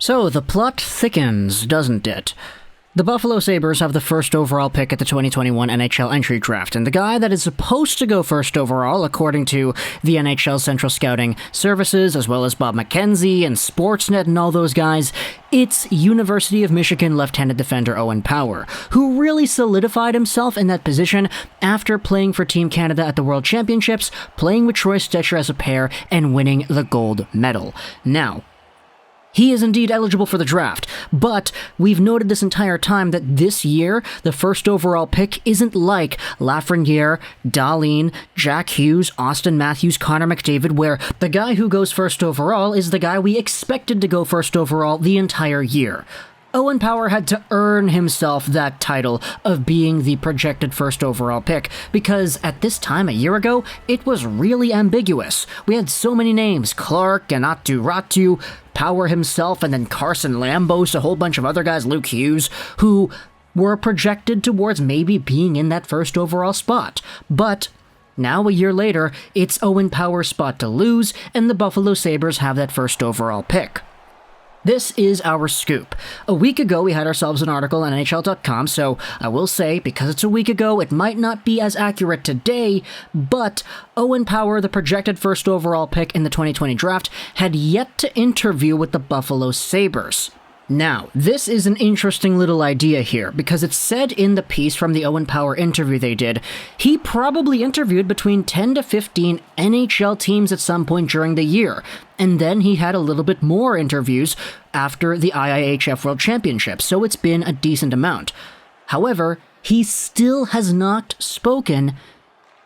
So, the plot thickens, doesn't it? The Buffalo Sabres have the first overall pick at the 2021 NHL entry draft, and the guy that is supposed to go first overall, according to the NHL Central Scouting Services, as well as Bob McKenzie and Sportsnet and all those guys, it's University of Michigan left-handed defender Owen Power, who really solidified himself in that position after playing for Team Canada at the World Championships, playing with Troy Stecher as a pair, and winning the gold medal. Now, he is indeed eligible for the draft, but we've noted this entire time that this year, the first overall pick isn't like Lafreniere, Dahlin, Jack Hughes, Austin Matthews, Connor McDavid, where the guy who goes first overall is the guy we expected to go first overall the entire year. Owen Power had to earn himself that title of being the projected first overall pick, because at this time a year ago, it was really ambiguous. We had so many names: Clark and Aatu Ratu, Power himself, and then Carson Lambos, a whole bunch of other guys, Luke Hughes, who were projected towards maybe being in that first overall spot. But now, a year later, it's Owen Power's spot to lose, and the Buffalo Sabres have that first overall pick. This is our scoop. A week ago, we had ourselves an article on NHL.com, so I will say, because it's a week ago, it might not be as accurate today, but Owen Power, the projected first overall pick in the 2020 draft, had yet to interview with the Buffalo Sabres. Now, this is an interesting little idea here, because it's said in the piece from the Owen Power interview they did, he probably interviewed between 10 to 15 NHL teams at some point during the year, and then he had a little bit more interviews after the IIHF World Championship, so it's been a decent amount. However, he still has not spoken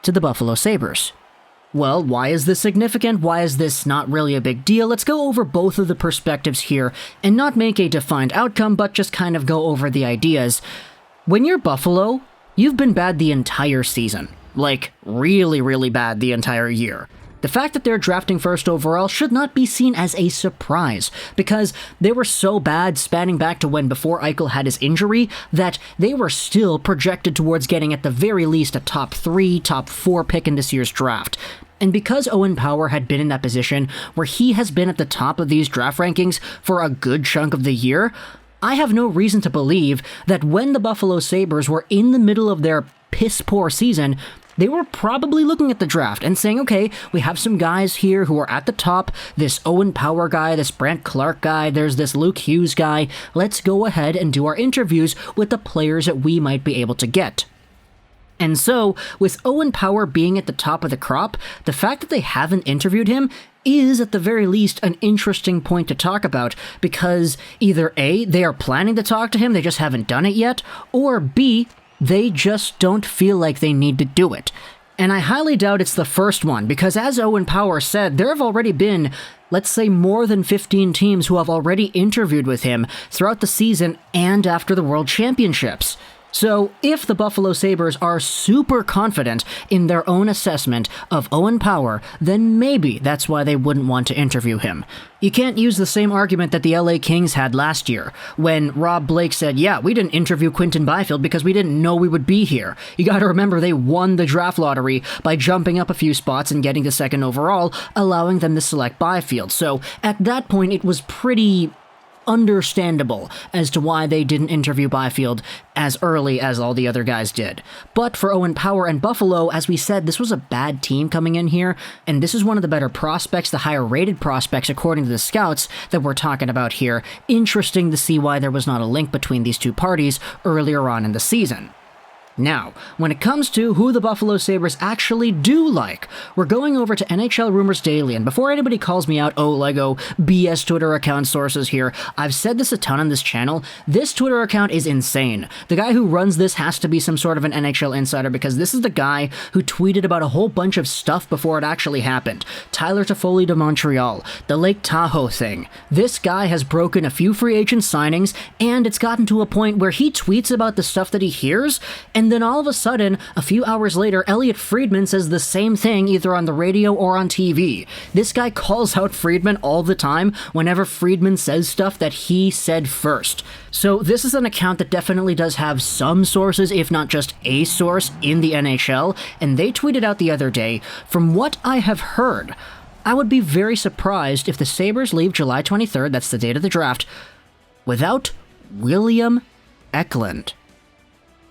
to the Buffalo Sabres. Well, why is this significant? Why is this not really a big deal? Let's go over both of the perspectives here and not make a defined outcome, but just kind of go over the ideas. When you're Buffalo, you've been bad the entire season. Like, really, really bad the entire year. The fact that they're drafting first overall should not be seen as a surprise, because they were so bad spanning back to when before Eichel had his injury that they were still projected towards getting at the very least a top 3, top 4 pick in this year's draft. And because Owen Power had been in that position where he has been at the top of these draft rankings for a good chunk of the year, I have no reason to believe that when the Buffalo Sabres were in the middle of their piss-poor season, they were probably looking at the draft and saying, okay, we have some guys here who are at the top, this Owen Power guy, this Brandt Clark guy, there's this Luke Hughes guy, let's go ahead and do our interviews with the players that we might be able to get. And so, with Owen Power being at the top of the crop, the fact that they haven't interviewed him is, at the very least, an interesting point to talk about, because either A, they are planning to talk to him, they just haven't done it yet, or B, they just don't feel like they need to do it. And I highly doubt it's the first one, because as Owen Power said, there have already been, let's say, more than 15 teams who have already interviewed with him throughout the season and after the World Championships. So, if the Buffalo Sabres are super confident in their own assessment of Owen Power, then maybe that's why they wouldn't want to interview him. You can't use the same argument that the LA Kings had last year, when Rob Blake said, yeah, we didn't interview Quinton Byfield because we didn't know we would be here. You gotta remember they won the draft lottery by jumping up a few spots and getting to second overall, allowing them to select Byfield. So, at that point, it was pretty understandable as to why they didn't interview Byfield as early as all the other guys did. But for Owen Power and Buffalo, as we said, this was a bad team coming in here, and this is one of the better prospects, the higher rated prospects according to the scouts that we're talking about here. Interesting to see why there was not a link between these two parties earlier on in the season. Now, when it comes to who the Buffalo Sabres actually do like, we're going over to NHL Rumors Daily, and before anybody calls me out, oh, Lego, BS Twitter account sources here, I've said this a ton on this channel, this Twitter account is insane. The guy who runs this has to be some sort of an NHL insider, because this is the guy who tweeted about a whole bunch of stuff before it actually happened. Tyler Toffoli to Montreal, the Lake Tahoe thing. This guy has broken a few free agent signings, and it's gotten to a point where he tweets about the stuff that he hears, and then all of a sudden, a few hours later, Elliot Friedman says the same thing either on the radio or on TV. This guy calls out Friedman all the time whenever Friedman says stuff that he said first. So this is an account that definitely does have some sources, if not just a source, in the NHL, and they tweeted out the other day, from what I have heard, I would be very surprised if the Sabres leave July 23rd, that's the date of the draft, without William Eklund.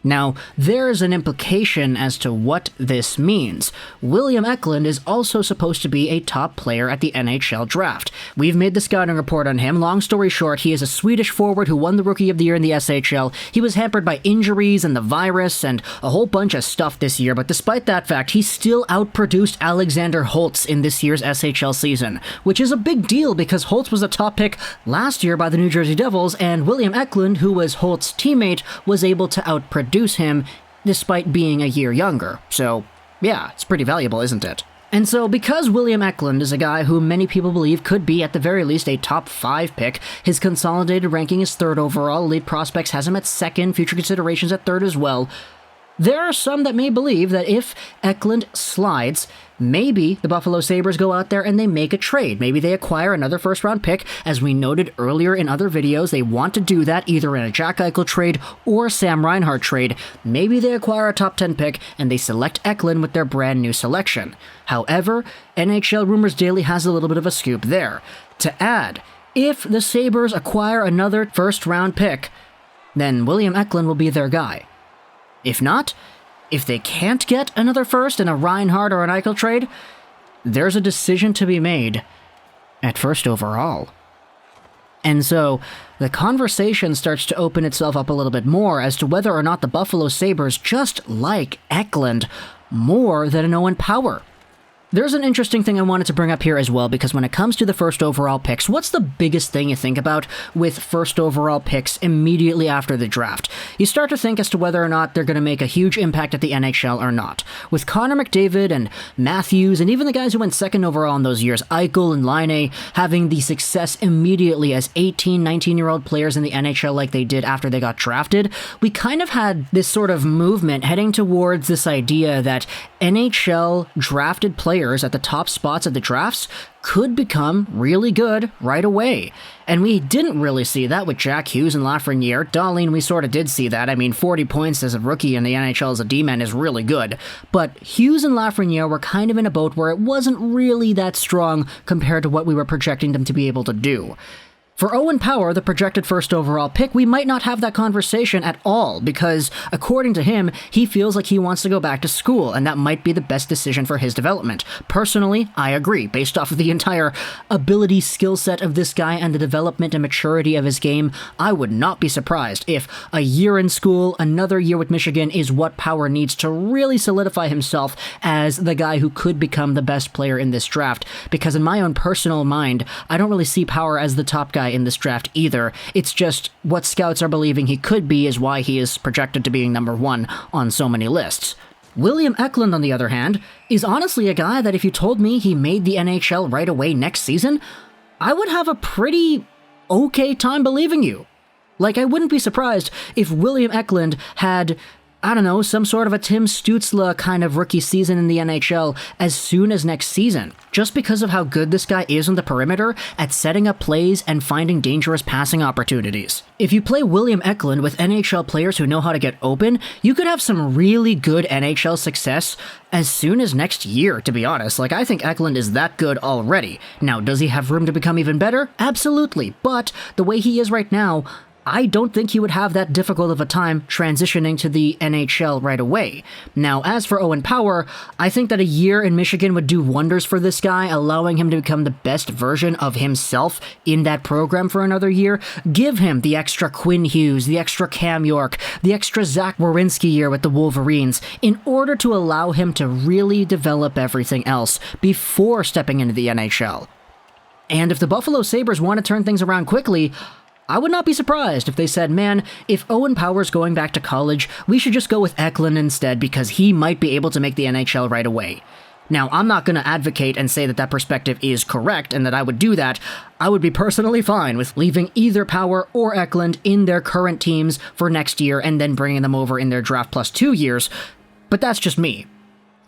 Now, there is an implication as to what this means. William Eklund is also supposed to be a top player at the NHL draft. We've made the scouting report on him. Long story short, he is a Swedish forward who won the Rookie of the Year in the SHL. He was hampered by injuries and the virus and a whole bunch of stuff this year, but despite that fact, he still outproduced Alexander Holtz in this year's SHL season, which is a big deal because Holtz was a top pick last year by the New Jersey Devils, and William Eklund, who was Holtz's teammate, was able to outproduce him despite being a year younger. So, yeah, it's pretty valuable, isn't it? And so, because William Eklund is a guy who many people believe could be, at the very least, a top 5 pick, his consolidated ranking is 3rd overall, Elite Prospects has him at 2nd, future considerations at 3rd as well. There are some that may believe that if Eklund slides, maybe the Buffalo Sabres go out there and they make a trade. Maybe they acquire another first-round pick. As we noted earlier in other videos, they want to do that either in a Jack Eichel trade or a Sam Reinhart trade. Maybe they acquire a top 10 pick and they select Eklund with their brand new selection. However, NHL Rumors Daily has a little bit of a scoop there. To add, if the Sabres acquire another first-round pick, then William Eklund will be their guy. If not, if they can't get another first in a Reinhart or an Eichel trade, there's a decision to be made at 1st overall. And so, the conversation starts to open itself up a little bit more as to whether or not the Buffalo Sabres just like Eklund more than an Owen Power. There's an interesting thing I wanted to bring up here as well, because when it comes to the 1st overall picks, what's the biggest thing you think about with 1st overall picks immediately after the draft? You start to think as to whether or not they're going to make a huge impact at the NHL or not. With Connor McDavid and Matthews, and even the guys who went 2nd overall in those years, Eichel and Laine, having the success immediately as 18, 19-year-old players in the NHL like they did after they got drafted, we kind of had this sort of movement heading towards this idea that NHL drafted players at the top spots of the drafts could become really good right away. And we didn't really see that with Jack Hughes and Lafreniere. Dahlin, we sort of did see that. I mean, 40 points as a rookie in the NHL as a D-man is really good. But Hughes and Lafreniere were kind of in a boat where it wasn't really that strong compared to what we were projecting them to be able to do. For Owen Power, the projected 1st overall pick, we might not have that conversation at all because, according to him, he feels like he wants to go back to school, and that might be the best decision for his development. Personally, I agree. Based off of the entire ability skill set of this guy and the development and maturity of his game, I would not be surprised if a year in school, another year with Michigan is what Power needs to really solidify himself as the guy who could become the best player in this draft, because in my own personal mind, I don't really see Power as the top guy in this draft either. It's just what scouts are believing he could be is why he is projected to being number 1 on so many lists. William Eklund, on the other hand, is honestly a guy that if you told me he made the NHL right away next season, I would have a pretty okay time believing you. Like, I wouldn't be surprised if William Eklund had, I don't know, some sort of a Tim Stützle kind of rookie season in the NHL as soon as next season, just because of how good this guy is on the perimeter at setting up plays and finding dangerous passing opportunities. If you play William Eklund with NHL players who know how to get open, you could have some really good NHL success as soon as next year, to be honest. Like, I think Eklund is that good already. Now, does he have room to become even better? Absolutely, but the way he is right now, I don't think he would have that difficult of a time transitioning to the NHL right away. Now, as for Owen Power, I think that a year in Michigan would do wonders for this guy, allowing him to become the best version of himself in that program for another year. Give him the extra Quinn Hughes, the extra Cam York, the extra Zach Werenski year with the Wolverines, in order to allow him to really develop everything else before stepping into the NHL. And if the Buffalo Sabres want to turn things around quickly, I would not be surprised if they said, man, if Owen Power's going back to college, we should just go with Eklund instead because he might be able to make the NHL right away. Now, I'm not going to advocate and say that that perspective is correct and that I would do that. I would be personally fine with leaving either Power or Eklund in their current teams for next year and then bringing them over in their draft plus 2 years, but that's just me.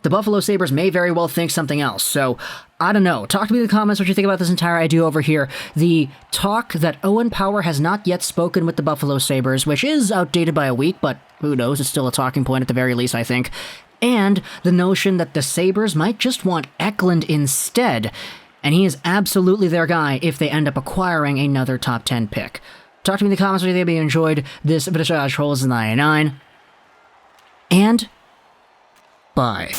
The Buffalo Sabres may very well think something else, so I don't know. Talk to me in the comments what you think about this entire idea over here. The talk that Owen Power has not yet spoken with the Buffalo Sabres, which is outdated by a week, but who knows, it's still a talking point at the very least, I think. And the notion that the Sabres might just want Eklund instead. and he is absolutely their guy if they end up acquiring another top 10 pick. Talk to me in the comments if you enjoyed this British Trolls 99, and bye.